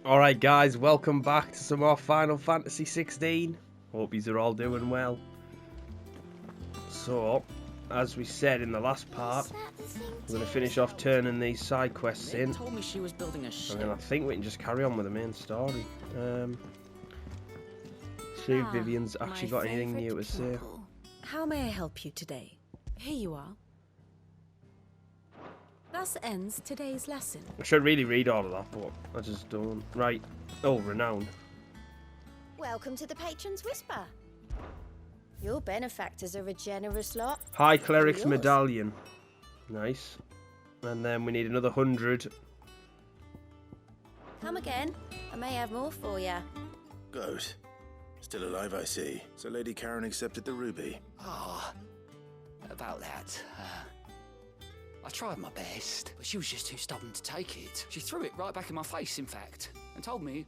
Alright guys, welcome back to some more Final Fantasy 16. Hope yous are all doing well. So, as we said in the last part, we're going to finish off turning these side quests in. Told me she was building a ship. And then I think we can just carry on with the main story. See if Vivian's actually got anything new to say. How may I help you today? Here you are. Thus ends today's lesson. I should really read all of that, but I just don't. Right. Oh, renowned. Welcome to the Patron's Whisper. Your benefactors are a generous lot. High Cleric's Yours. Medallion. Nice. And then we need another 100. Come again. I may have more for you. Good. Still alive, I see. So Lady Karen accepted the ruby. Ah, about that. I tried my best, but she was just too stubborn to take it. She threw it right back in my face, in fact, and told me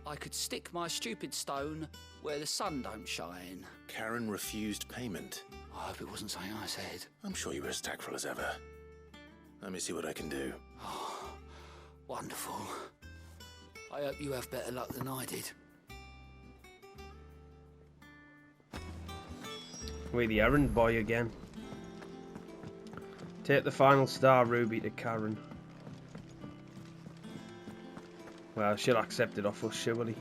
I could stick my stupid stone where the sun don't shine. Karen refused payment. I hope it wasn't something I said. I'm sure you were as tactful as ever. Let me see what I can do. Oh, wonderful. I hope you have better luck than I did. We're the errand boy again. Take the final star ruby to Karen. Well, she'll accept it off us, surely.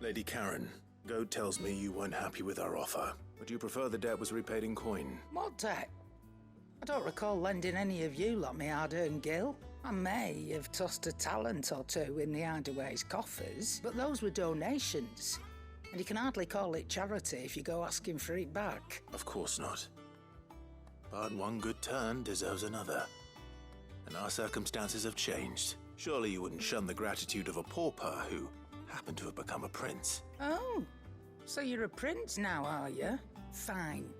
Lady Karen, Goad tells me you weren't happy with our offer. Would you prefer the debt was repaid in coin? What debt? I don't recall lending any of you lot me hard-earned gil. I may have tossed a talent or two in the Hideaway's coffers, but those were donations. And you can hardly call it charity if you go asking for it back. Of course not. But one good turn deserves another. And our circumstances have changed. Surely you wouldn't shun the gratitude of a pauper who happened to have become a prince. Oh, so you're a prince now, are you? Fine.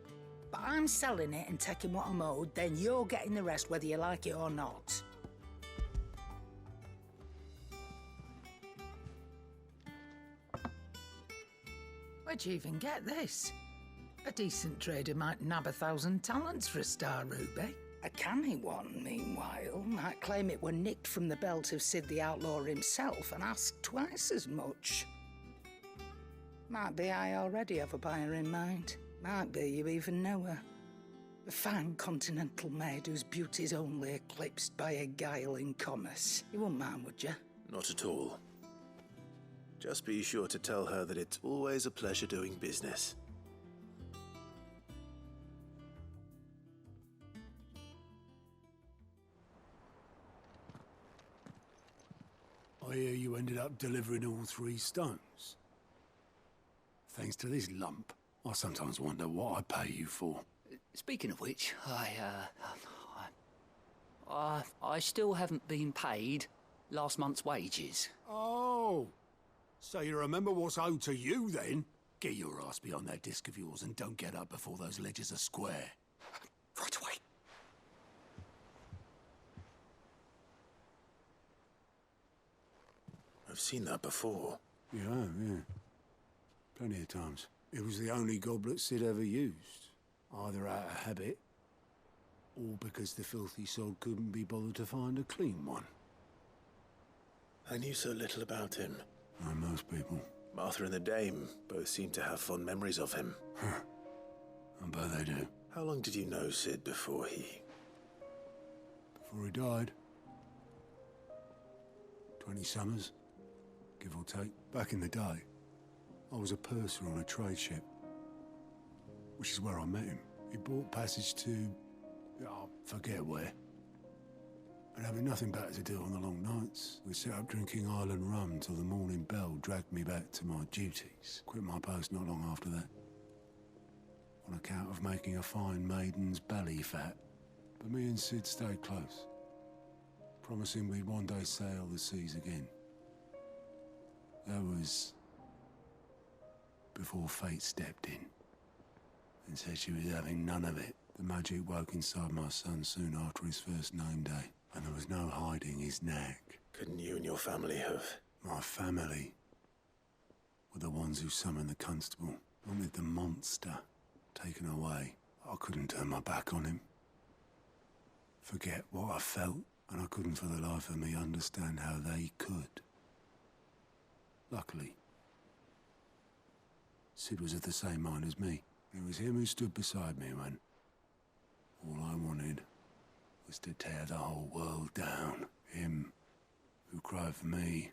But I'm selling it and taking what I'm owed, then you're getting the rest whether you like it or not. Where'd you even get this? A decent trader might nab 1,000 talents for a star ruby. A canny one, meanwhile, might claim it were nicked from the belt of Sid the Outlaw himself and ask twice as much. Might be I already have a buyer in mind. Might be you even know her. A fine continental maid whose beauty's only eclipsed by a guile in commerce. You wouldn't mind, would you? Not at all. Just be sure to tell her that it's always a pleasure doing business. I hear you ended up delivering all 3 stones. Thanks to this lump, I sometimes wonder what I pay you for. Speaking of which, I still haven't been paid last month's wages. Oh, so you remember what's owed to you then? Get your ass behind that disc of yours and don't get up before those ledgers are square. Right away. I've seen that before. Yeah, yeah. Plenty of times. It was the only goblet Sid ever used. Either out of habit, or because the filthy sod couldn't be bothered to find a clean one. I knew so little about him. Like most people. Martha and the Dame both seem to have fond memories of him. I bet they do. How long did you know Sid before he... Before he died. 20 summers, give or take. Back in the day, I was a purser on a trade ship. Which is where I met him. He bought passage to... I forget where. But having nothing better to do on the long nights, we set up drinking island rum till the morning bell dragged me back to my duties. Quit my post not long after that. On account of making a fine maiden's belly fat. But me and Sid stayed close. Promising we'd one day sail the seas again. That was... before fate stepped in. And said she was having none of it. The magic woke inside my son soon after his first name day. And there was no hiding his knack. Couldn't you and your family have... My family were the ones ones who summoned the constable wanted the monster taken away. I couldn't turn my back on him. Forget what I felt, and I couldn't for the life of me understand how they could. Luckily, Sid was of the same mind as me. It was him who stood beside me when all I wanted was to tear the whole world down. Him who cried for me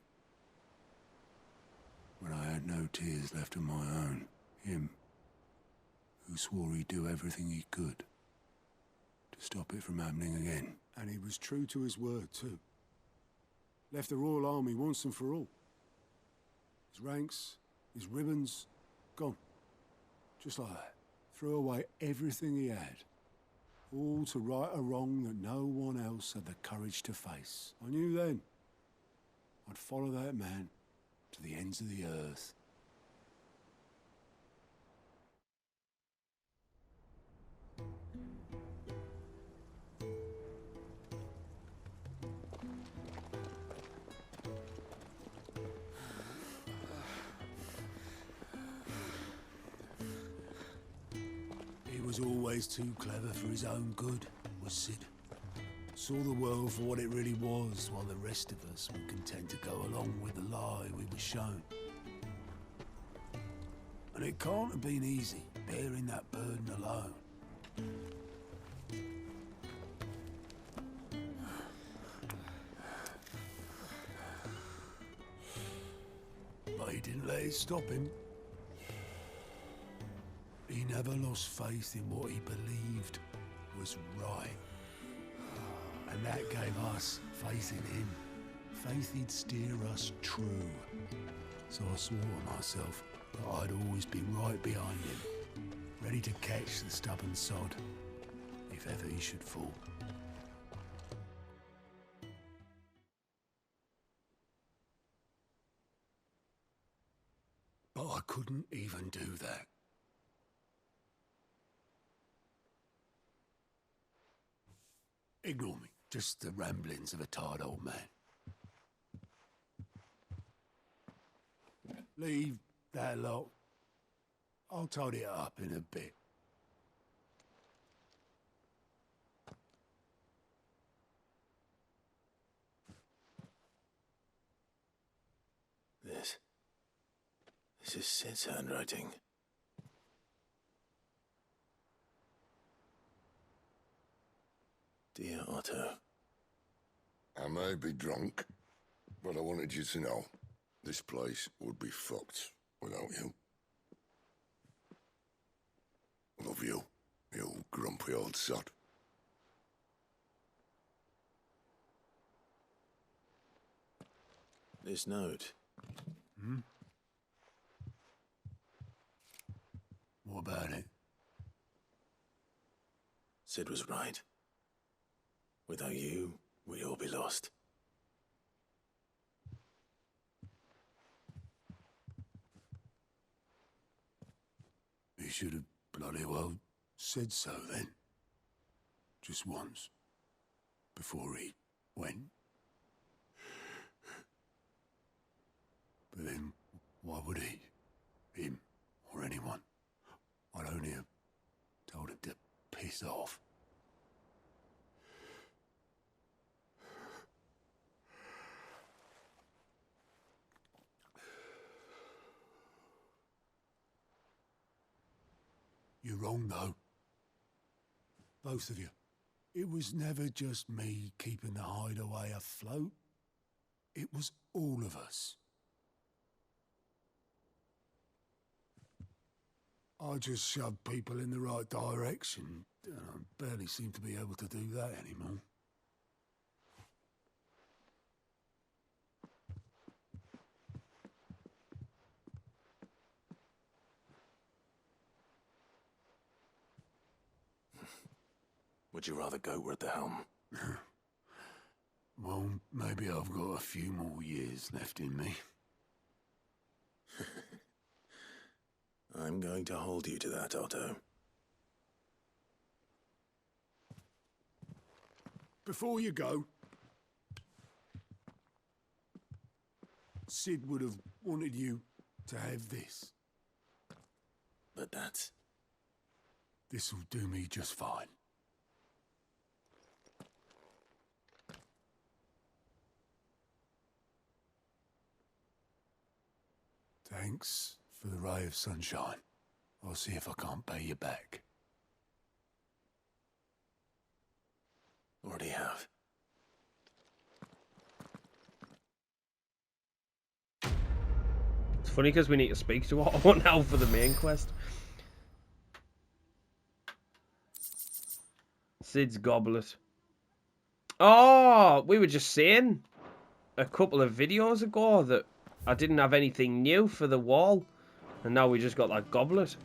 when I had no tears left of my own. Him who swore he'd do everything he could to stop it from happening again. And he was true to his word, too. Left the Royal Army once and for all. His ranks, his ribbons, gone. Just like that. Threw away everything he had. All to right a wrong that no one else had the courage to face. I knew then I'd follow that man to the ends of the earth. He was always too clever for his own good, was Sid. Saw the world for what it really was, while the rest of us were content to go along with the lie we were shown. And it can't have been easy, bearing that burden alone. But he didn't let it stop him. He never lost faith in what he believed was right. And that gave us faith in him. Faith he'd steer us true. So I swore to myself that I'd always be right behind him, ready to catch the stubborn sod, if ever he should fall. But I couldn't even do that. Ignore me. Just the ramblings of a tired old man. Leave that lot. I'll tidy it up in a bit. This is Sid's handwriting. Dear Otto. I may be drunk, but I wanted you to know this place would be fucked without you. Love you, you grumpy old sod. This note. What about it? Sid was right. Without you, we'd all be lost. He should have bloody well said so then. Just once. Before he went. But then, why would he? Him, or anyone? I'd only have told him to piss off. You're wrong, though. Both of you. It was never just me keeping the hideaway afloat. It was all of us. I just shoved people in the right direction, and I barely seem to be able to do that anymore. Would you rather go at the helm? Well, maybe I've got a few more years left in me. I'm going to hold you to that, Otto. Before you go, Sid would have wanted you to have this. But that's... This'll do me just fine. Thanks for the ray of sunshine. I'll see if I can't pay you back. Already have. It's funny because we need to speak to Otto now for the main quest. Sid's goblet. Oh, we were just saying a couple of videos ago that I didn't have anything new for the wall. And now we just got that goblet.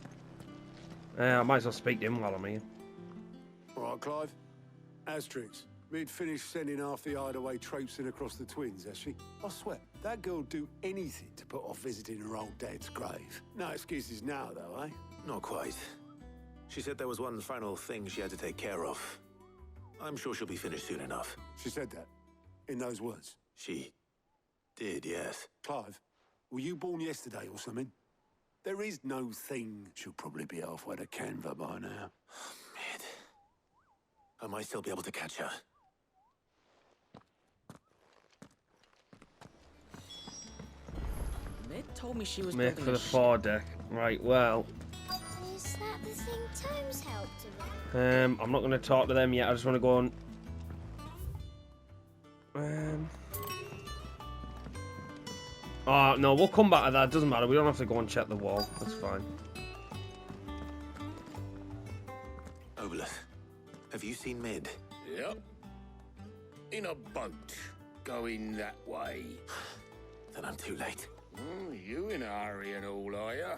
I might as well speak to him while I'm here. All right, Clive. Asterix, Mid finished sending half the hideaway traipsing across the twins, has she? I swear, that girl'd do anything to put off visiting her old dad's grave. No excuses now, though, eh? Not quite. She said there was one final thing she had to take care of. I'm sure she'll be finished soon enough. She said that? In those words? She did, yes. Clive, were you born yesterday or something? There is no thing. She'll probably be halfway to Canva by now. Mid. I might still be able to catch her. Mid told me she was Make building for a the ship. foredeck. Right, well. Is that the thing Tomes helped with? I'm not going to talk to them yet. I just want to go on. Oh, no, we'll come back to that. It doesn't matter. We don't have to go and check the wall. That's fine. Obelith, have you seen Mid? Yep. In a boat, going that way. Then I'm too late. You in a hurry and all, are ya?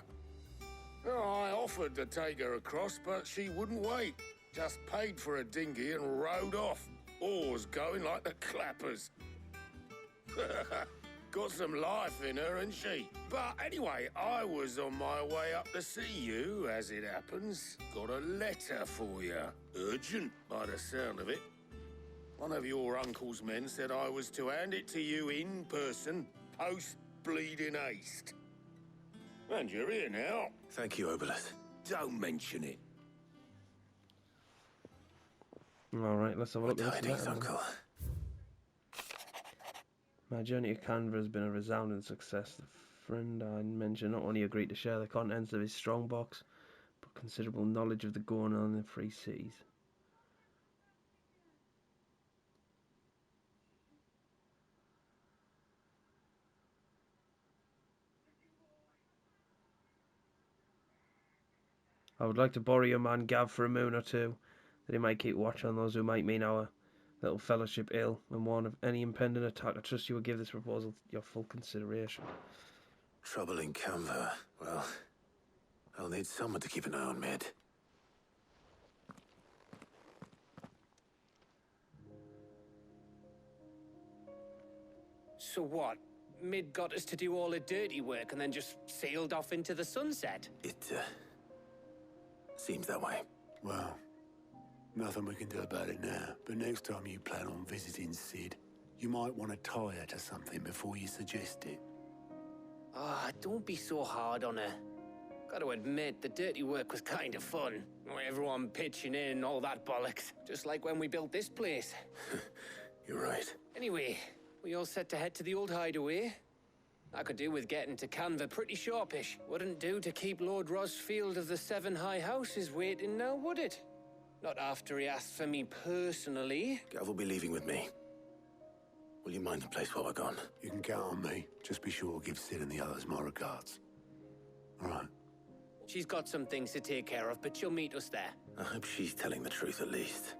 Oh, I offered to take her across, but she wouldn't wait. Just paid for a dinghy and rowed off. Oars going like the clappers. Got some life in her, ain't she? But anyway, I was on my way up to see you, as it happens. Got a letter for you. Urgent, by the sound of it. One of your uncle's men said I was to hand it to you in person, post-bleeding haste. And you're here now. Thank you, Obelith. Don't mention it. Alright, let's have a look at this Tidings, letter. Uncle. My journey to Canva has been a resounding success. The friend I mentioned not only agreed to share the contents of his strongbox, but considerable knowledge of the going on in the Free Cities. I would like to borrow your man Gav for a moon or two, that he might keep watch on those who might mean our little fellowship ill, and warn of any impending attack. I trust you will give this proposal your full consideration. Trouble in Canva. Well, I'll need someone to keep an eye on Mid. So what? Mid got us to do all the dirty work and then just sailed off into the sunset? It, seems that way. Well, nothing we can do about it now. But next time you plan on visiting Sid, you might want to tie her to something before you suggest it. Ah, don't be so hard on her. Gotta admit, the dirty work was kind of fun. Everyone pitching in, all that bollocks. Just like when we built this place. You're right. Anyway, we all set to head to the old hideaway. I could do with getting to Canva pretty sharpish. Wouldn't do to keep Lord Rosfield of the Seven High Houses waiting now, would it? Not after he asked for me personally. Gav will be leaving with me. Will you mind the place while we're gone? You can count on me. Just be sure to give Sid and the others my regards. All right. She's got some things to take care of, but she'll meet us there. I hope she's telling the truth at least.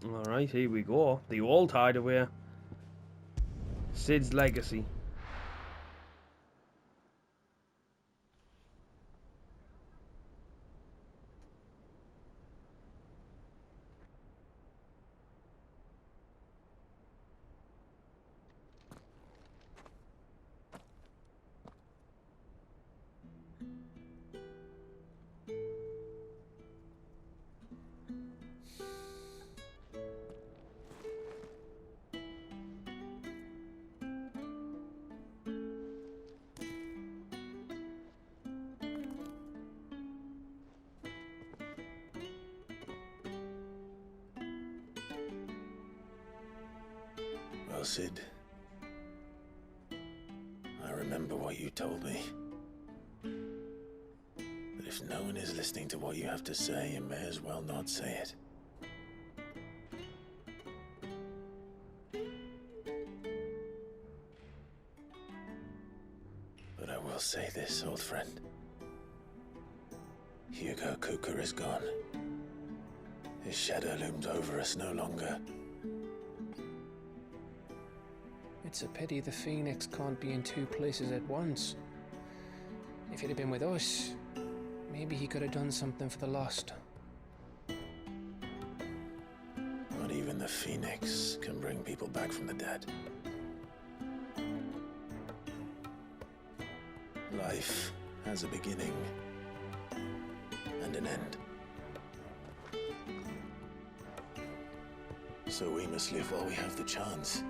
Alright, here we go. The old hideaway. Sid's legacy. Cid. I remember what you told me. That if no one is listening to what you have to say, you may as well not say it. But I will say this, old friend. Hugo Kuka is gone. His shadow looms over us no longer. It's a pity the Phoenix can't be in two places at once. If he'd have been with us, maybe he could have done something for the lost. Not even the Phoenix can bring people back from the dead. Life has a beginning and an end. So we must live while we have the chance.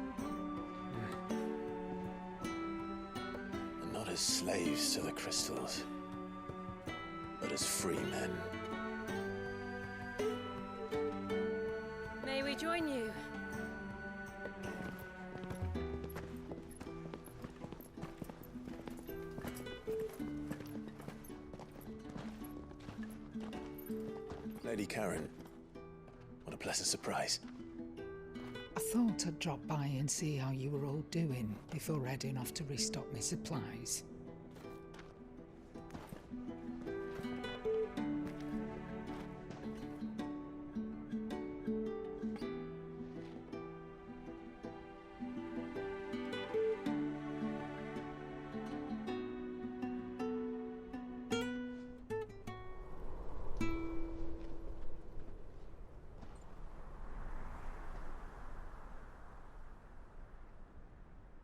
And not as slaves to the crystals, but as free men. May we join you? Lady Karen, what a pleasant surprise. I thought I'd drop by and see how you were all doing before heading off to restock my supplies.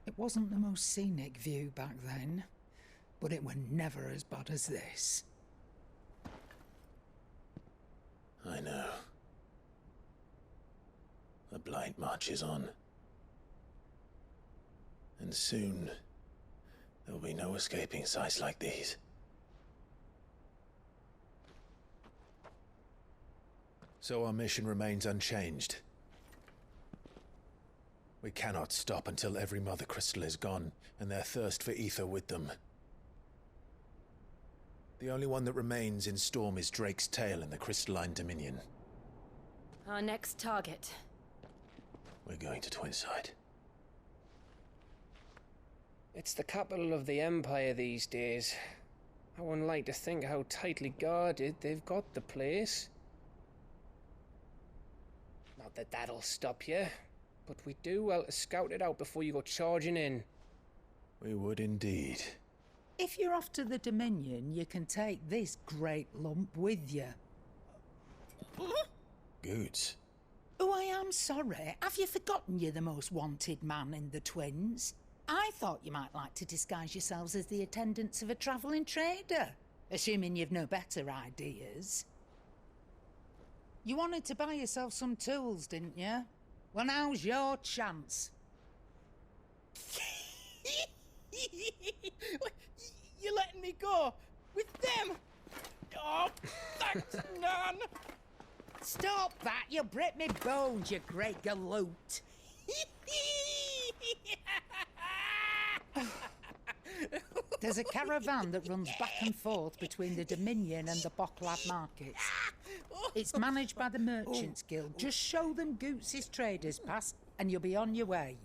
It wasn't the most scenic view back then, but it were never as bad as this. I know. The Blight marches on. And soon, there'll be no escaping sights like these. So our mission remains unchanged. We cannot stop until every Mother Crystal is gone, and their thirst for ether with them. The only one that remains in Storm is Drake's Tail in the Crystalline Dominion. Our next target. We're going to Twinside. It's the capital of the Empire these days. I wouldn't like to think how tightly guarded they've got the place. Not that that'll stop you. But we do well to scout it out before you go charging in. We would indeed. If you're off to the Dominion, you can take this great lump with you. Goods. Oh, I am sorry. Have you forgotten you're the most wanted man in the Twins? I thought you might like to disguise yourselves as the attendants of a travelling trader, assuming you've no better ideas. You wanted to buy yourself some tools, didn't you? Well, now's your chance. You're letting me go? With them? Oh, thanks, Nan! Stop that! You'll break me bones, you great galoot! There's a caravan that runs back and forth between the Dominion and the Bocklad markets. It's managed by the Merchants Guild. Just show them Goots' traders pass and you'll be on your way.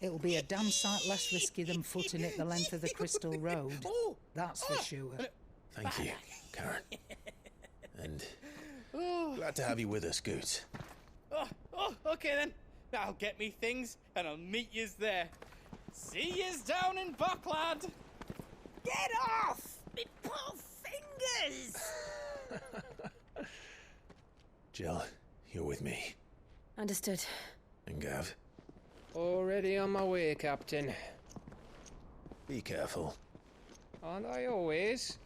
It'll be a damn sight less risky than footing it the length of the Crystal Road. That's for sure. Thank you, Karen. And glad to have you with us, Goots. Okay then. I'll get me things and I'll meet yous there. See yous down in Bocklad. Get off! Me poor fingers! Jill, you're with me. Understood. And Gav, Already on my way, Captain. be careful. Aren't I always?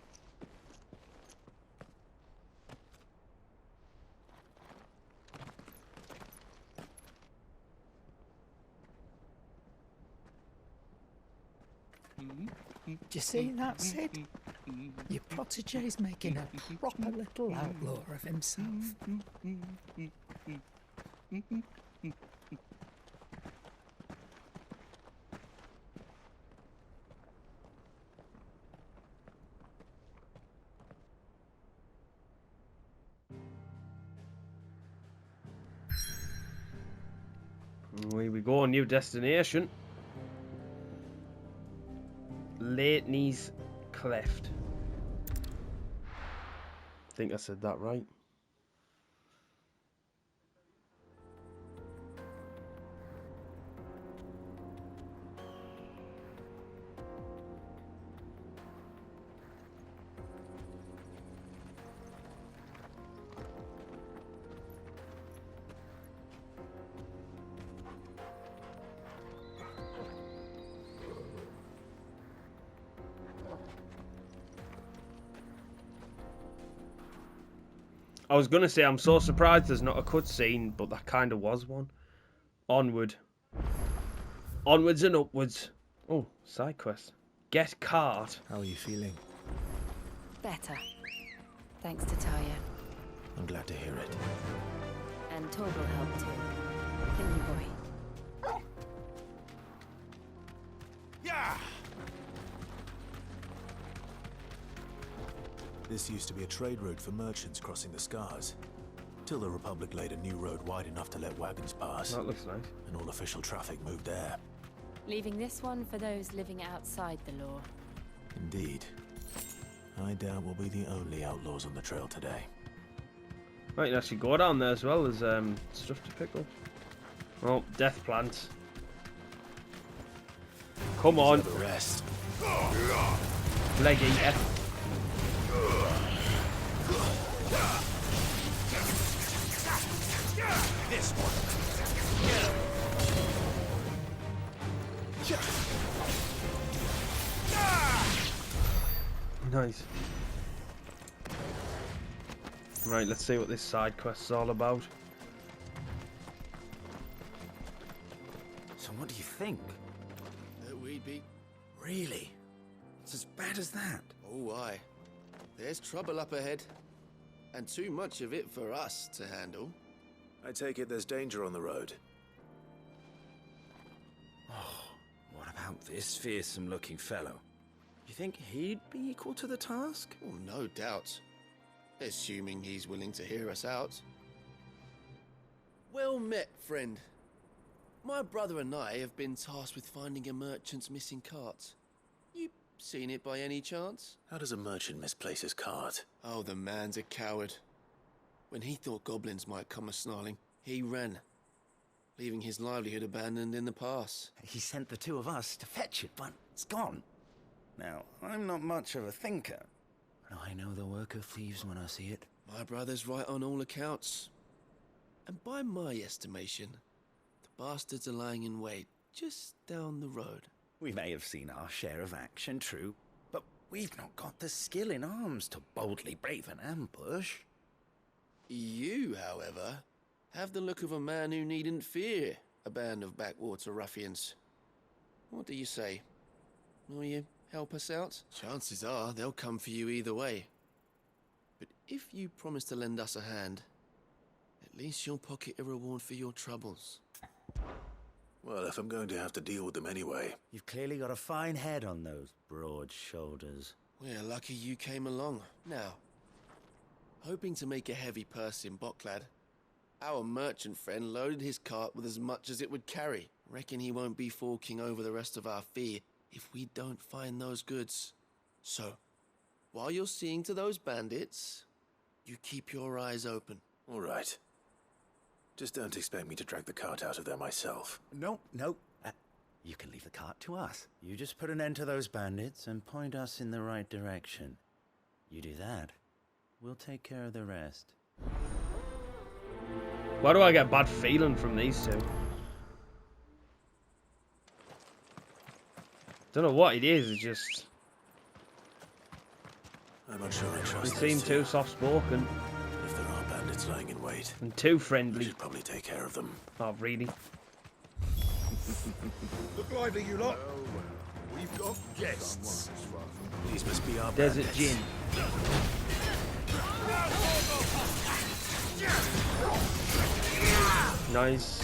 Do you see that, Sid? Your protege's making a proper little outlaw of himself. we go. New destination. Latney's Cleft. I think I said that right. I was going to say, I'm so surprised there's not a cutscene, but that kind of was one. Onward. Onwards and upwards. Oh, side quest. Get cart. How are you feeling? Better. Thanks to Talia. I'm glad to hear it. And Torgal helped too. The new boy. Yeah! This used to be a trade route for merchants crossing the Scars. Till the Republic laid a new road wide enough to let wagons pass. That looks nice. And all official traffic moved there. Leaving this one for those living outside the law. Indeed. I doubt we'll be the only outlaws on the trail today. Right, you actually go down there as well. There's stuff to pick up. Oh, death plants. Come on. The rest. Leg eater. This one. Nice. Right, let's see what this side quest is all about. So what do you think? That we'd be... Really? It's as bad as that? Oh, aye. There's trouble up ahead. And too much of it for us to handle. I take it there's danger on the road. Oh, what about this fearsome-looking fellow? You think he'd be equal to the task? Oh, no doubt. Assuming he's willing to hear us out. Well met, friend. My brother and I have been tasked with finding a merchant's missing cart. You seen it by any chance? How does a merchant misplace his cart? Oh, the man's a coward. When he thought goblins might come a-snarling, he ran, leaving his livelihood abandoned in the pass. He sent the two of us to fetch it, but it's gone. Now, I'm not much of a thinker, but I know the work of thieves when I see it. My brother's right on all accounts. And by my estimation, the bastards are lying in wait just down the road. We may have seen our share of action, true, but we've not got the skill in arms to boldly brave an ambush. You, however, have the look of a man who needn't fear a band of backwater ruffians. What do you say? Will you help us out? Chances are they'll come for you either way. But if you promise to lend us a hand, at least you'll pocket a reward for your troubles. Well, if I'm going to have to deal with them anyway. You've clearly got a fine head on those broad shoulders. We're lucky you came along. Now, hoping to make a heavy purse in Boklad, our merchant friend loaded his cart with as much as it would carry. Reckon he won't be forking over the rest of our fee if we don't find those goods. So, while you're seeing to those bandits, you keep your eyes open. All right. Just don't expect me to drag the cart out of there myself. No. You can leave the cart to us. You just put an end to those bandits and point us in the right direction. You do that, we'll take care of the rest. Why do I get a bad feeling from these two? Don't know what it is, it's just... I'm not sure I trust They seem too soft-spoken. If there are bandits lying in wait, and too we friendly. should probably take care of them. Oh, really? Look lively, you lot. We've got guests. These must be our Desert bandits. Gin. Nice.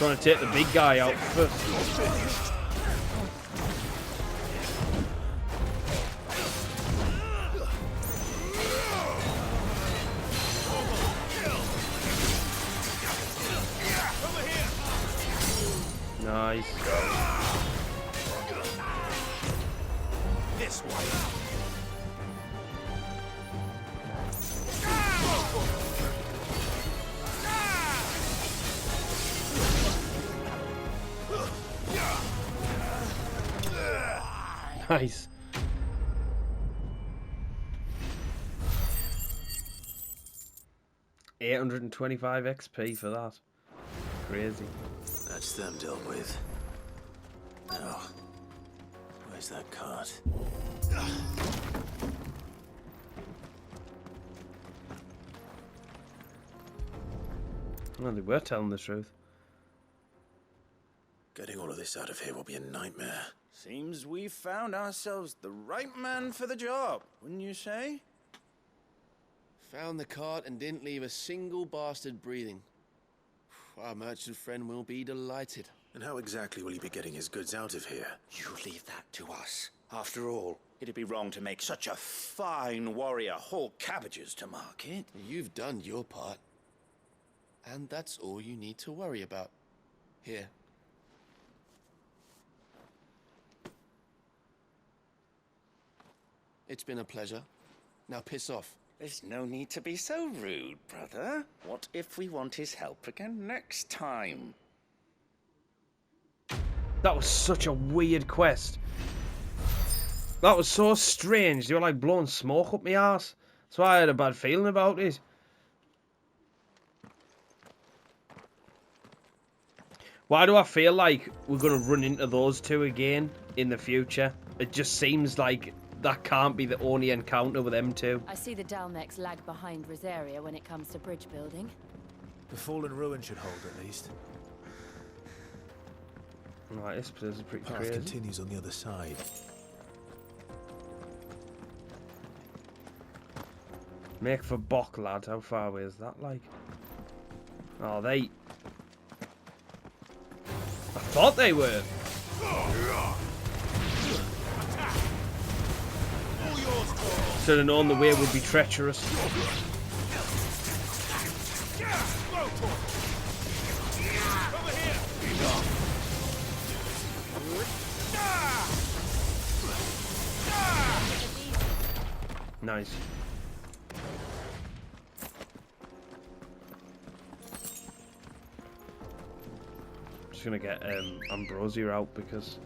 Trying to take the big guy out first. Nice. This way. Nice. $825 XP for that. Crazy. That's them dealt with. Now, where's that cart? Well, they were telling the truth. Getting all of this out of here will be a nightmare. Seems we've found ourselves the right man for the job, wouldn't you say? Found the cart and didn't leave a single bastard breathing. Our merchant friend will be delighted. And how exactly will he be getting his goods out of here? You leave that to us. After all, it'd be wrong to make such a fine warrior haul cabbages to market. You've done your part. And that's all you need to worry about. Here. It's been a pleasure. Now piss off. There's no need to be so rude, brother. What if we want his help again next time? That was such a weird quest. That was so strange. They were like blowing smoke up my ass. That's why I had a bad feeling about it. Why do I feel like we're going to run into those two again in the future? It just seems like that can't be the only encounter with them two. I see the Dalmex lag behind Rosaria when it comes to bridge building. The fallen ruin should hold at least. Right, this place is pretty Path crazy. continues on the other side. Make for Bock, lad. How far away is that, like? Oh, they... I thought they were. Should have known the way would be treacherous. Nice. Just gonna get Ambrosia out because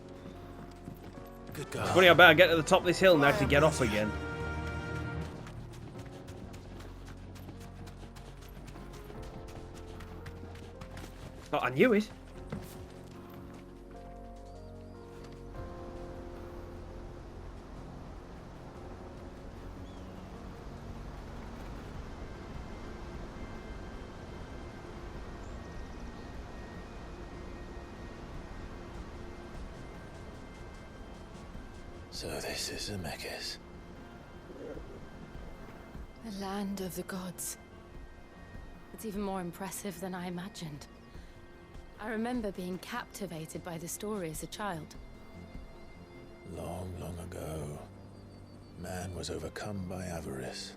Good God. funny, I better get to the top of this hill and actually get off again. Oh, I knew it. So this is Zemeckis. The land of the gods. It's even more impressive than I imagined. I remember being captivated by the story as a child. Long, long ago, man was overcome by avarice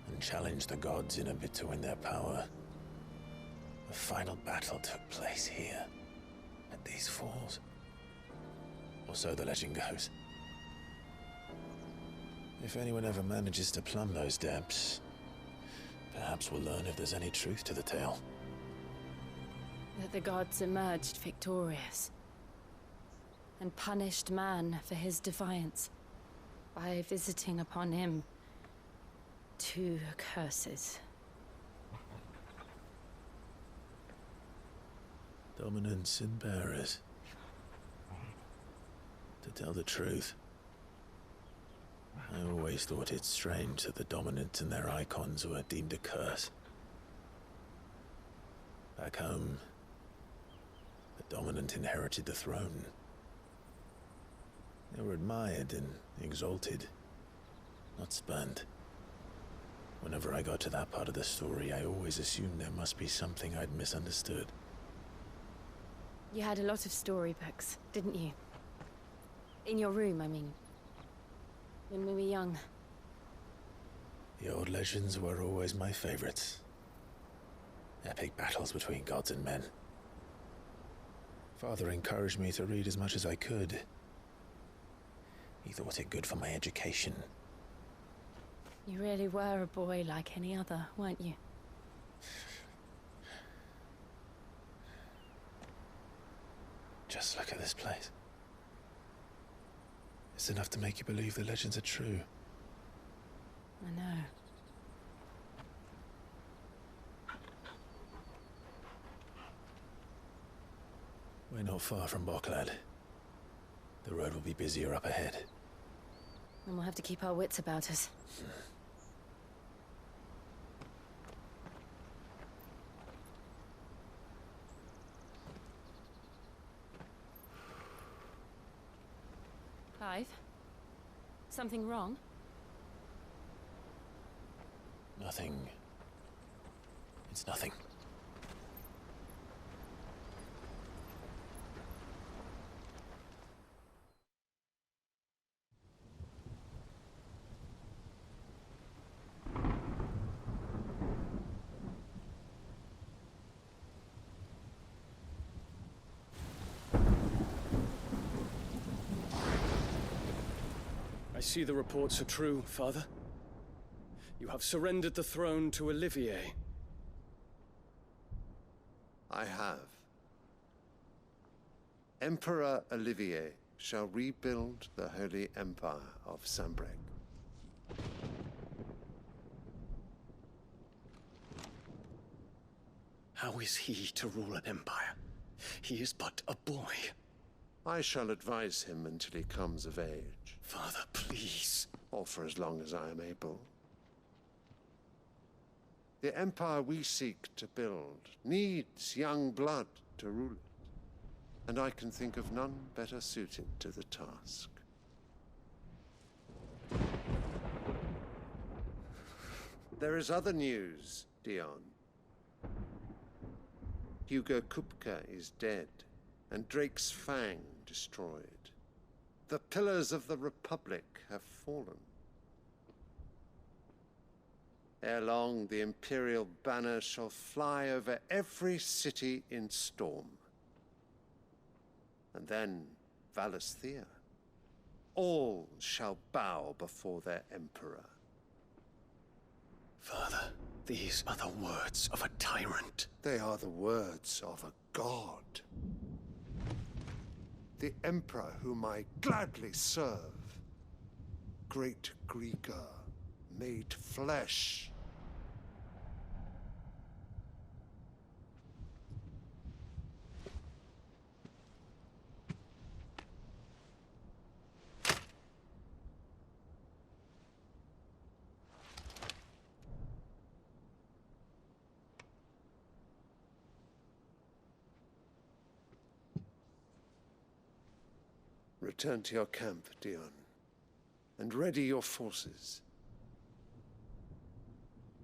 and challenged the gods in a bid to win their power. The final battle took place here, at these falls. Or so the legend goes. If anyone ever manages to plumb those depths, perhaps we'll learn if there's any truth to the tale. That the gods emerged victorious and punished man for his defiance by visiting upon him 2 curses. Dominance and bearers. To tell the truth, I always thought it strange that the dominant and their Eikons were deemed a curse. Back home, the dominant inherited the throne. They were admired and exalted, not spurned. Whenever I got to that part of the story, I always assumed there must be something I'd misunderstood. You had a lot of storybooks, didn't you? In your room, I mean. When we were young. The old legends were always my favorites. Epic battles between gods and men. Father encouraged me to read as much as I could. He thought it good for my education. You really were a boy like any other, weren't you? Just look at this place. It's enough to make you believe the legends are true. I know. We're not far from Boklad. The road will be busier up ahead. And we'll have to keep our wits about us. Clive? Something wrong? Nothing. It's nothing. I see the reports are true, Father. You have surrendered the throne to Olivier. I have. Emperor Olivier shall rebuild the Holy Empire of Sanbreque. How is he to rule an empire? He is but a boy. I shall advise him until he comes of age. Father, please. Or for as long as I am able. The empire we seek to build needs young blood to rule it, and I can think of none better suited to the task. There is other news, Dion. Hugo Kupka is dead, and Drake's Fang destroyed. The pillars of the Republic have fallen. Ere long, the Imperial banner shall fly over every city in Storm. And then Valisthea. All shall bow before their Emperor. Father, these are the words of a tyrant. They are the words of a god. The Emperor whom I gladly serve. Great Greeker, made flesh. Return to your camp, Dion, and ready your forces.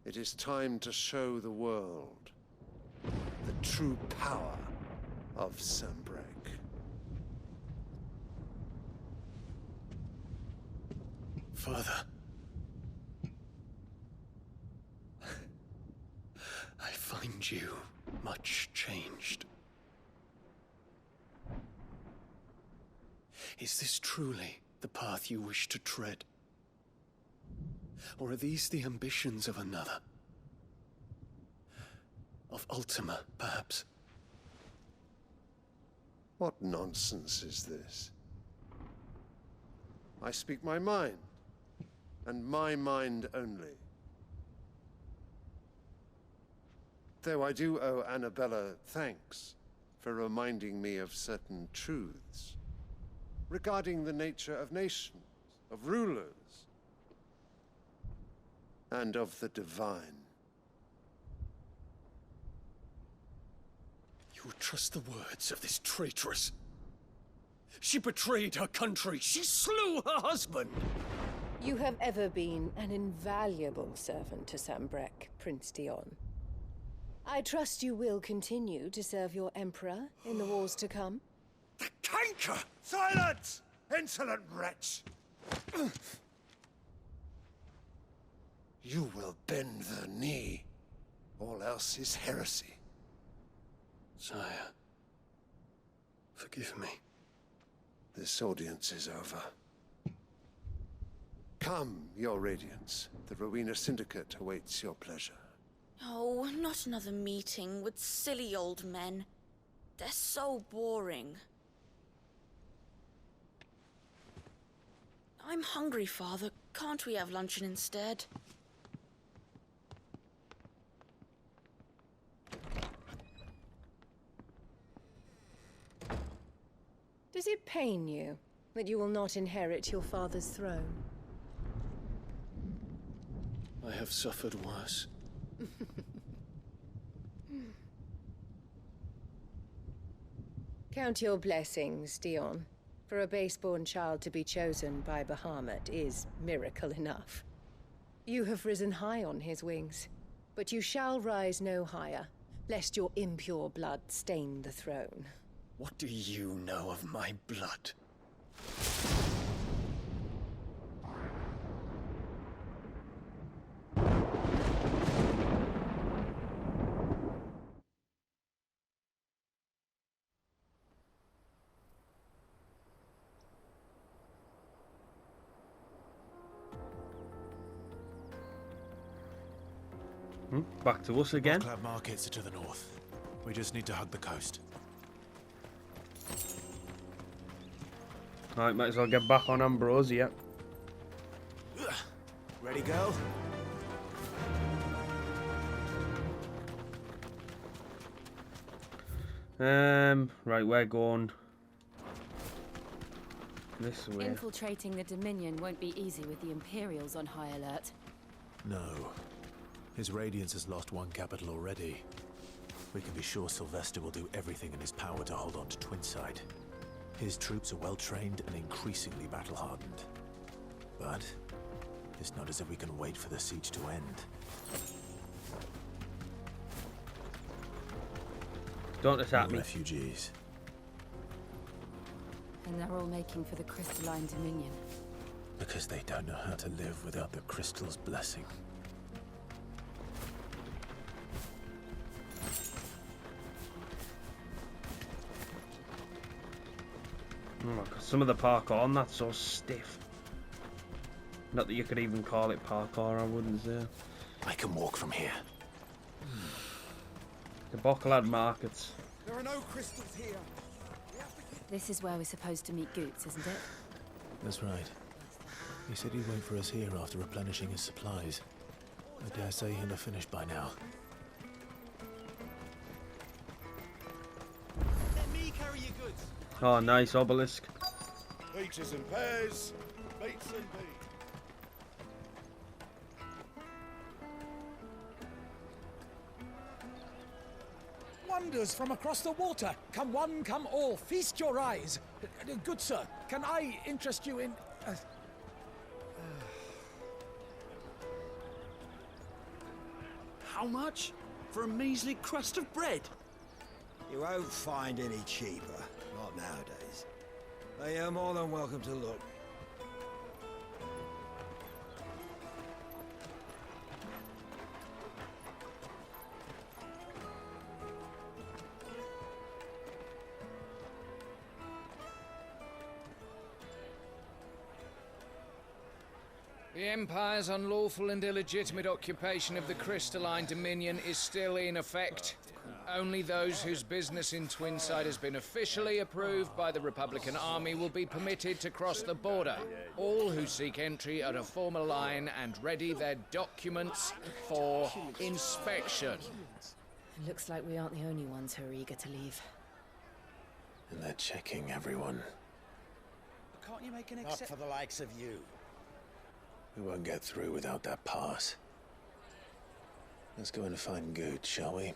It is time to show the world the true power of Sanbreque. Father. I find you much changed. Is this truly the path you wish to tread? Or are these the ambitions of another? Of Ultima, perhaps? What nonsense is this? I speak my mind, and my mind only. Though I do owe Annabella thanks for reminding me of certain truths regarding the nature of nations, of rulers, and of the divine. You would trust the words of this traitress? She betrayed her country. She slew her husband. You have ever been an invaluable servant to Sanbreque, Prince Dion. I trust you will continue to serve your Emperor in the wars to come. The canker! Silence! Insolent wretch! You will bend the knee. All else is heresy. Sire, forgive me. This audience is over. Come, your Radiance. The Rowena Syndicate awaits your pleasure. Oh, not another meeting with silly old men. They're so boring. I'm hungry, Father. Can't we have luncheon instead? Does it pain you that you will not inherit your father's throne? I have suffered worse. Count your blessings, Dion. For a base-born child to be chosen by Bahamut is miracle enough. You have risen high on his wings, but you shall rise no higher, lest your impure blood stain the throne. What do you know of my blood? Back to us again. Club markets are to the north. We just need to hug the coast. Alright, might as well get back on Ambrosia. Ready, go? Right, we're going this way. Infiltrating the Dominion won't be easy with the Imperials on high alert. No. His Radiance has lost one capital already. We can be sure Sylvester will do everything in his power to hold on to Twinside. His troops are well trained and increasingly battle-hardened. But it's not as if we can wait for the siege to end. Don't attack me. Refugees. And they're all making for the Crystalline Dominion. Because they don't know how to live without the crystal's blessing. Oh my god, some of the parkour on that's so stiff. Not that you could even call it parkour, I wouldn't say. I can walk from here. The Bocklad markets. There are no crystals here. This is where we're supposed to meet Goots, isn't it? That's right. He said he'd wait for us here after replenishing his supplies. I dare say he'll have finished by now. Let me carry your goods. Oh, nice obelisk. Peaches and pears, beets and beets. Wonders from across the water. Come one, come all. Feast your eyes. Good sir, can I interest you in... How much? For a measly crust of bread? You won't find any cheaper. Not nowadays. But you're more than welcome to look. The Empire's unlawful and illegitimate occupation of the Crystalline Dominion is still in effect. Only those whose business in Twinside has been officially approved by the Republican Army will be permitted to cross the border. All who seek entry are to form a line and ready their documents for inspection. It looks like we aren't the only ones who are eager to leave. And they're checking everyone. Can't you make an Not for the likes of you. We won't get through without that pass. Let's go and find Good, shall we?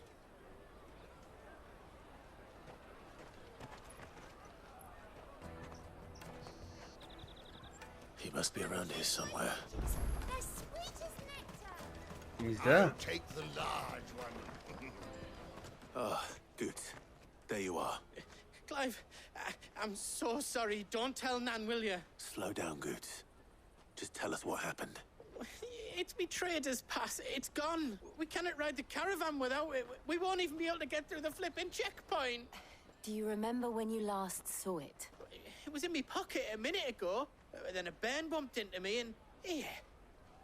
He must be around here somewhere. He's there. I'll take the large one. Ah, good. There you are. Clive, I'm so sorry. Don't tell Nan, will you? Slow down, Goots. Just tell us what happened. It's me trader's pass. It's gone. We cannot ride the caravan without it. We won't even be able to get through the flipping checkpoint. Do you remember when you last saw it? It was in my pocket a minute ago. Then a bairn bumped into me and... Yeah.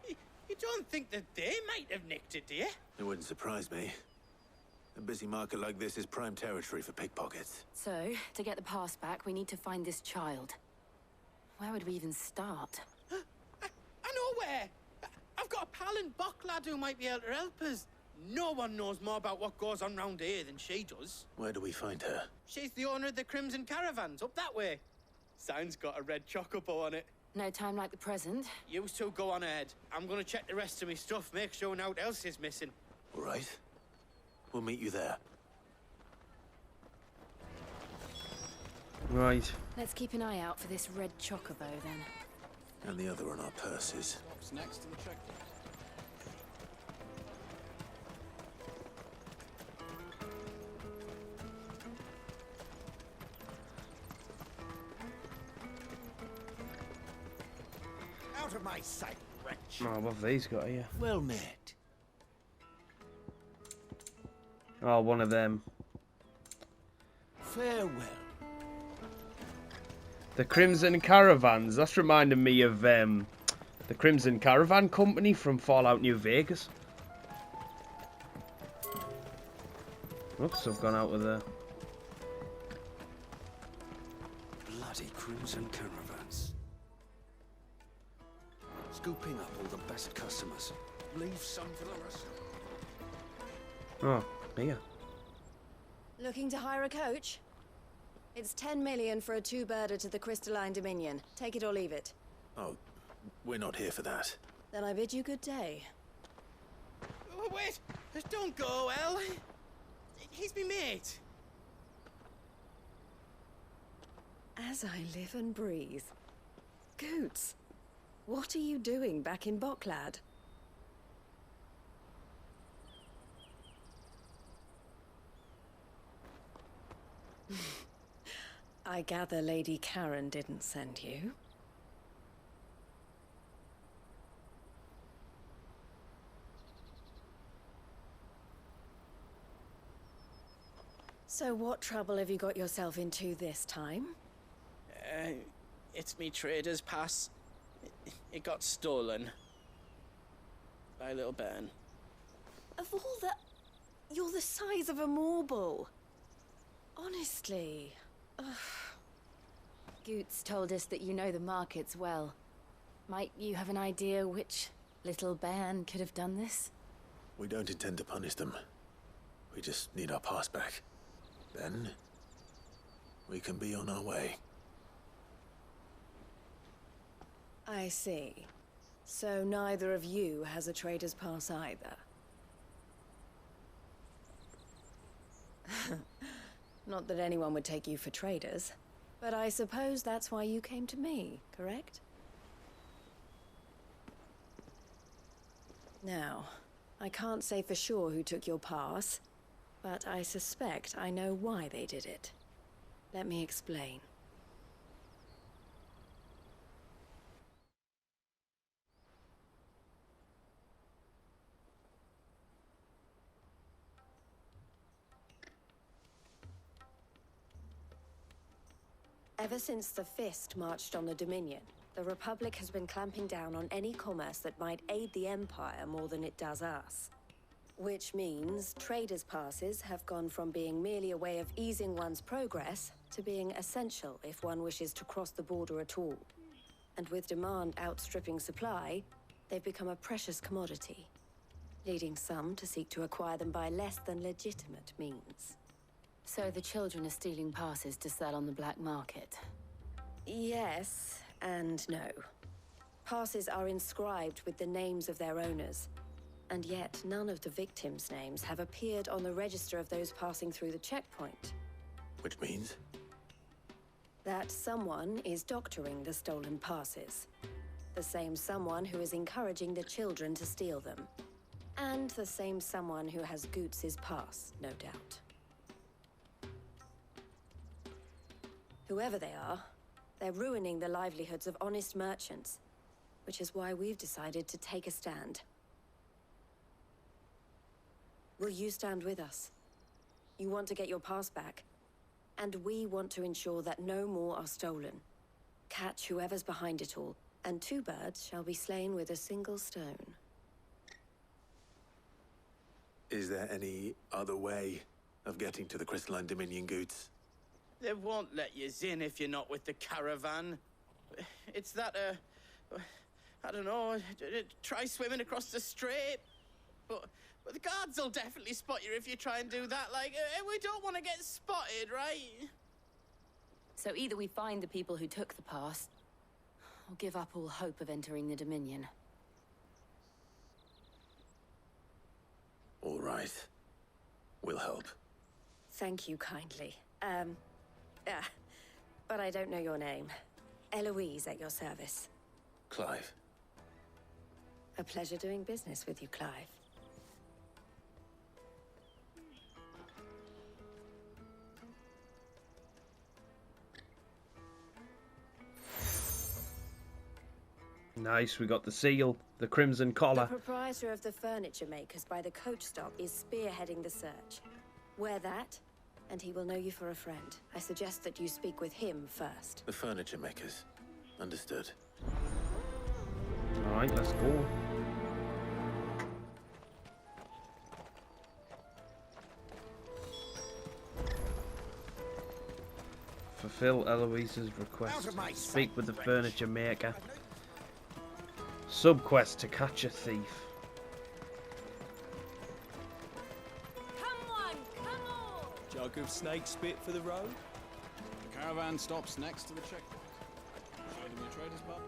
You don't think that they might have nicked it, do you? It wouldn't surprise me. A busy market like this is prime territory for pickpockets. So, to get the pass back, we need to find this child. Where would we even start? I know where! I've got a pal in Bocklad who might be able to help us. No one knows more about what goes on round here than she does. Where do we find her? She's the owner of the Crimson Caravans, up that way. Sign's got a red chocobo on it. No time like the present. You two go on ahead. I'm gonna check the rest of my stuff, make sure naught else is missing. All right. We'll meet you there. Right. Let's keep an eye out for this red chocobo, then. And the other on our purses. What's next in the checklist? Out of my sight, wretch. Oh, what have these got here? Well met. Oh, one of them. Farewell. The Crimson Caravans. That's reminding me of the Crimson Caravan Company from Fallout New Vegas. Oops, I've gone out with a... Bloody Crimson Caravans. Scooping up all the best customers. Leave some for the rest. Oh, here. Looking to hire a coach? It's 10 million for a two-birder to the Crystalline Dominion. Take it or leave it. Oh, we're not here for that. Then I bid you good day. Wait! Don't go, El. He's me mate. As I live and breathe. Goots, what are you doing back in Bocklad? I gather Lady Karen didn't send you. So what trouble have you got yourself into this time? It's me trader's pass. It got stolen. By a little bairn. Of all the... You're the size of a marble. Honestly. Ugh. Goots told us that you know the markets well. Might you have an idea which little bairn could have done this? We don't intend to punish them. We just need our pass back. Then, we can be on our way. I see. So neither of you has a trader's pass either. Not that anyone would take you for traders, but I suppose that's why you came to me, correct? Now, I can't say for sure who took your pass, but I suspect I know why they did it. Let me explain. Ever since the Fist marched on the Dominion, the Republic has been clamping down on any commerce that might aid the Empire more than it does us. Which means traders' passes have gone from being merely a way of easing one's progress to being essential if one wishes to cross the border at all. And with demand outstripping supply, they've become a precious commodity, leading some to seek to acquire them by less than legitimate means. So the children are stealing passes to sell on the black market? Yes and no. Passes are inscribed with the names of their owners, and yet none of the victims' names have appeared on the register of those passing through the checkpoint. Which means? That someone is doctoring the stolen passes. The same someone who is encouraging the children to steal them. And the same someone who has Goots's pass, no doubt. Whoever they are, they're ruining the livelihoods of honest merchants, which is why we've decided to take a stand. Will you stand with us? You want to get your past back, and we want to ensure that no more are stolen. Catch whoever's behind it all, and 2 birds shall be slain with a single stone. Is there any other way of getting to the Crystalline Dominion goods? They won't let you in if you're not with the caravan. It's that, I don't know, try swimming across the strait. But the guards will definitely spot you if you try and do that. Like, we don't want to get spotted, right? So either we find the people who took the pass, or give up all hope of entering the Dominion. All right. We'll help. Thank you kindly. But I don't know your name. Eloise at your service. Clive. A pleasure doing business with you, Clive. Nice, we got the seal, the crimson collar. The proprietor of the furniture makers by the coach stop is spearheading the search. Wear that, and he will know you for a friend. I suggest that you speak with him first. The furniture makers. Understood. Alright, let's go. Fulfill Eloise's request. Speak with the furniture maker. Subquest to catch a thief. Come on, come on! Jug of snake spit for the road? The caravan stops next to the checkpoint. Showed him your trader's pub?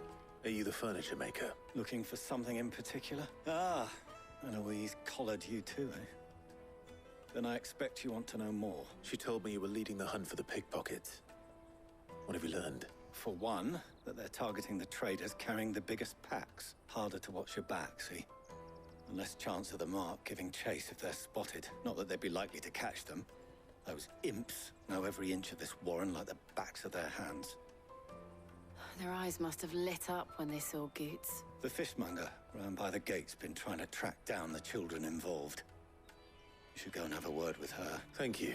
Are you the furniture maker? Looking for something in particular? Ah, Eloise collared you too, eh? Then I expect you want to know more. She told me you were leading the hunt for the pickpockets. What have you learned? For one, that they're targeting the traders carrying the biggest packs. Harder to watch your back, see? And less chance of the mark giving chase if they're spotted. Not that they'd be likely to catch them. Those imps know every inch of this warren like the backs of their hands. Their eyes must have lit up when they saw Goots. The fishmonger round by the gate's been trying to track down the children involved. You should go and have a word with her. Thank you.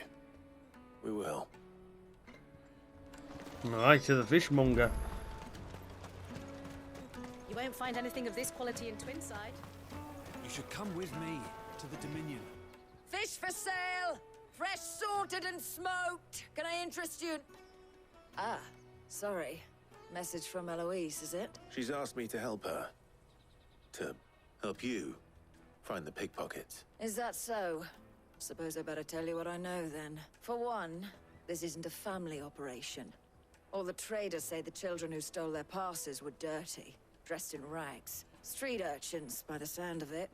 We will. Right, to the fishmonger. You won't find anything of this quality in Twinside. You should come with me to the Dominion. Fish for sale! Fresh sorted and smoked! Can I interest you? Ah, sorry. Message from Eloise, is it? She's asked me to help her. To help you find the pickpockets. Is that so? Suppose I better tell you what I know then. For one, this isn't a family operation. All the traders say the children who stole their passes were dirty, dressed in rags. Street urchins, by the sound of it.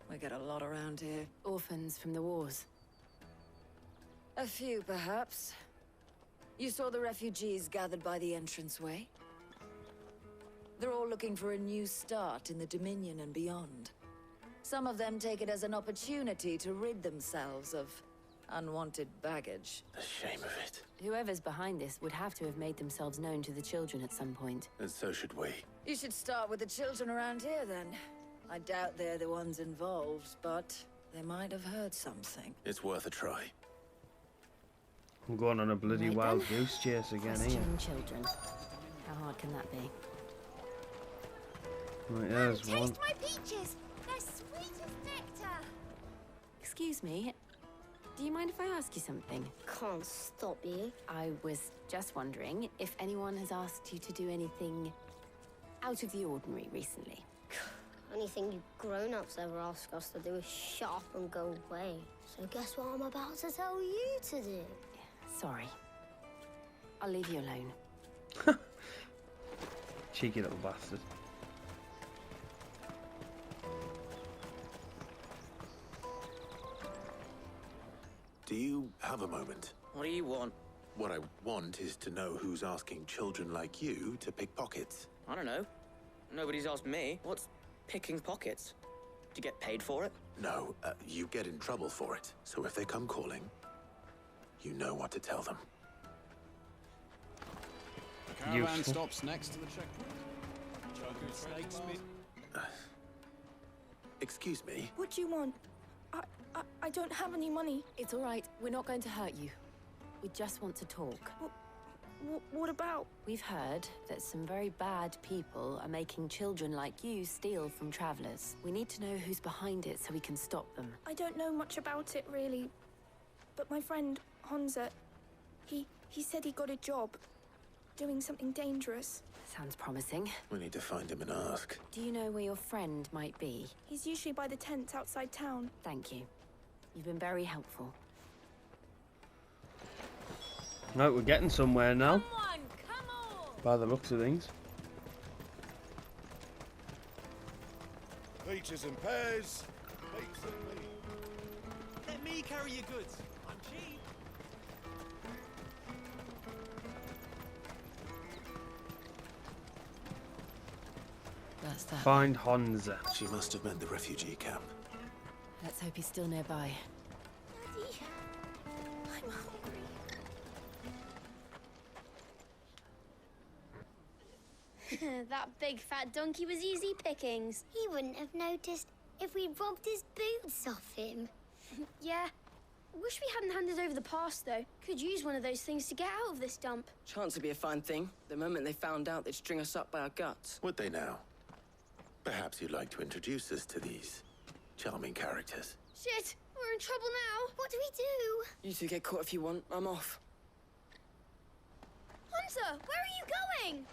We get a lot around here. Orphans from the wars. A few, perhaps. You saw the refugees gathered by the entranceway? They're all looking for a new start in the Dominion and beyond. Some of them take it as an opportunity to rid themselves of unwanted baggage. The shame of it. Whoever's behind this would have to have made themselves known to the children at some point. And so should we. You should start with the children around here, then. I doubt they're the ones involved, but they might have heard something. It's worth a try. I'm going on a bloody Right wild then. goose chase again here. Question children. How hard can that be? Right, there's one. Taste my peaches! They're sweet as nectar! Excuse me, do you mind if I ask you something? Can't stop you. I was just wondering if anyone has asked you to do anything out of the ordinary recently. Anything you grown-ups ever ask us to do is shut up and go away. So guess what I'm about to tell you to do? Sorry. I'll leave you alone. Cheeky little bastard. Do you have a moment? What do you want? What I want is to know who's asking children like you to pick pockets. I don't know. Nobody's asked me. What's picking pockets? Do you get paid for it? No, you get in trouble for it. So if they come calling, you know what to tell them. Caravan Useful. stops next to the checkpoint. Choco snake spit. Excuse me? What do you want? I don't have any money. It's all right. We're not going to hurt you. We just want to talk. What about? We've heard that some very bad people are making children like you steal from travelers. We need to know who's behind it so we can stop them. I don't know much about it, really. But my friend, Honza, he said he got a job doing something dangerous. Sounds promising. We need to find him and ask. Do you know where your friend might be? He's usually by the tents outside town. Thank you. You've been very helpful. Right, we're getting somewhere now. Come on! By the looks of things. Peaches and pears. Mates and me. Let me carry your goods. I'm cheap. That's that. Find Honza. She must have meant the refugee camp. Let's hope he's still nearby. Daddy, I'm hungry. That big fat donkey was easy pickings. He wouldn't have noticed if we'd robbed his boots off him. Yeah. Wish we hadn't handed over the pass, though. Could use one of those things to get out of this dump. Chance would be a fine thing. The moment they found out, they'd string us up by our guts. Would they now? Perhaps you'd like to introduce us to these charming characters. Shit! We're in trouble now. What do we do? You two get caught if you want. I'm off. Hunter, where are you going?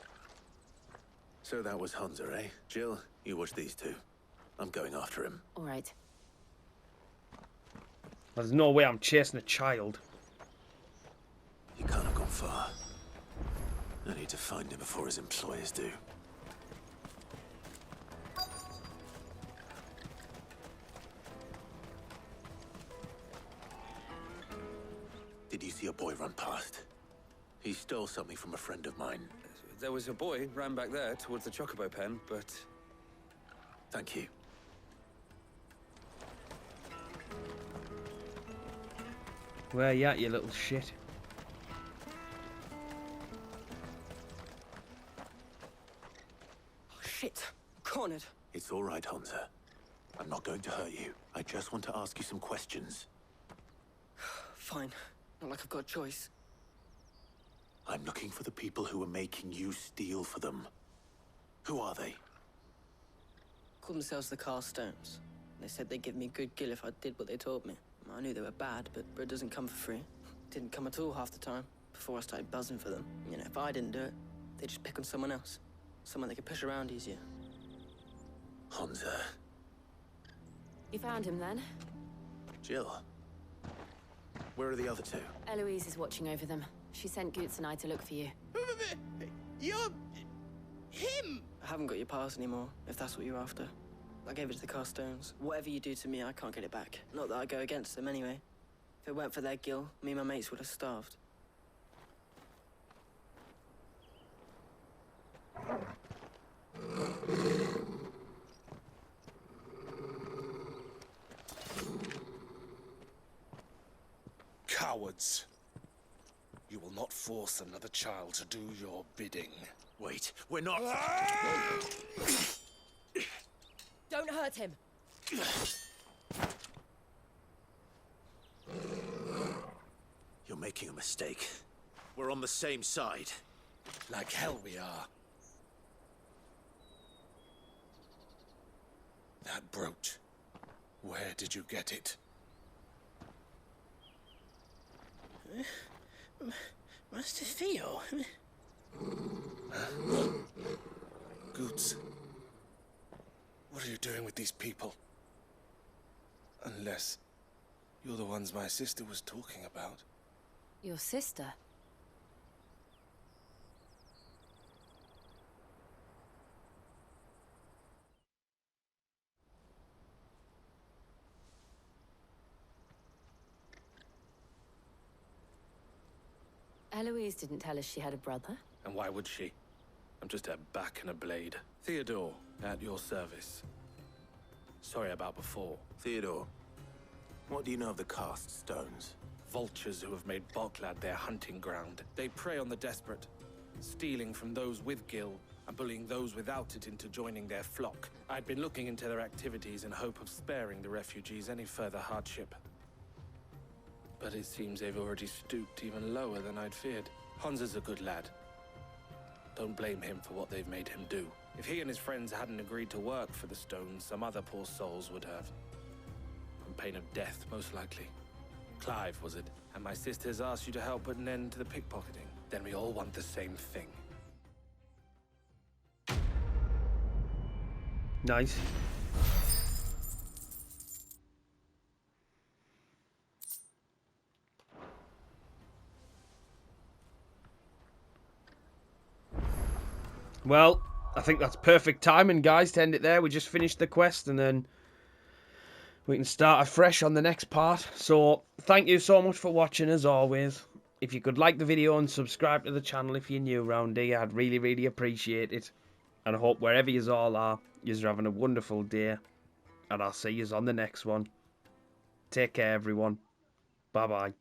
So that was Honza, eh? Jill, you watch these two. I'm going after him. All right. There's no way I'm chasing a child. He can't have gone far. I need to find him before his employers do. Did you see a boy run past? He stole something from a friend of mine. There was a boy ran back there towards the Chocobo pen, but... Thank you. Where you at, you little shit? Oh, shit. Cornered. It's all right, Honza. I'm not going to hurt you. I just want to ask you some questions. Fine. Not like I've got a choice. I'm looking for the people who are making you steal for them. Who are they? Called themselves the Carstones. They said they'd give me good gill if I did what they told me. I knew they were bad, but bread doesn't come for free. Didn't come at all half the time, before I started buzzing for them. You know, if I didn't do it, they'd just pick on someone else. Someone they could push around easier. Honza. You found him then? Jill. Where are the other two? Eloise is watching over them. She sent Goots and I to look for you. You're... him! I haven't got your pass anymore, if that's what you're after. I gave it to the Carstones. Whatever you do to me, I can't get it back. Not that I go against them anyway. If it weren't for their gill, me and my mates would have starved. Cowards. You will not force another child to do your bidding. Wait, we're not... Don't hurt him. You're making a mistake. We're on the same side. Like hell we are. That brooch. Where did you get it? Master Theo? Goots. What are you doing with these people? Unless you're the ones my sister was talking about. Your sister? Eloise didn't tell us she had a brother. And why would she? I'm just a back and a blade. Theodore, at your service. Sorry about before. Theodore, what do you know of the Cast Stones? Vultures who have made Boklad their hunting ground. They prey on the desperate. stealing from those with gil and bullying those without it into joining their flock. I'd been looking into their activities in hope of sparing the refugees any further hardship. But it seems they've already stooped even lower than I'd feared. Hansa's a good lad. Don't blame him for what they've made him do. If he and his friends hadn't agreed to work for the stones, some other poor souls would have. On pain of death, most likely. Clive, was it? And my sisters asked you to help put an end to the pickpocketing. Then we all want the same thing. Nice. Well, I think that's perfect timing, guys, to end it there. We just finished the quest and then we can start afresh on the next part. So, thank you so much for watching, as always. If you could like the video and subscribe to the channel if you're new around here, I'd really, really appreciate it. And I hope wherever you all are, you're having a wonderful day. And I'll see you on the next one. Take care, everyone. Bye-bye.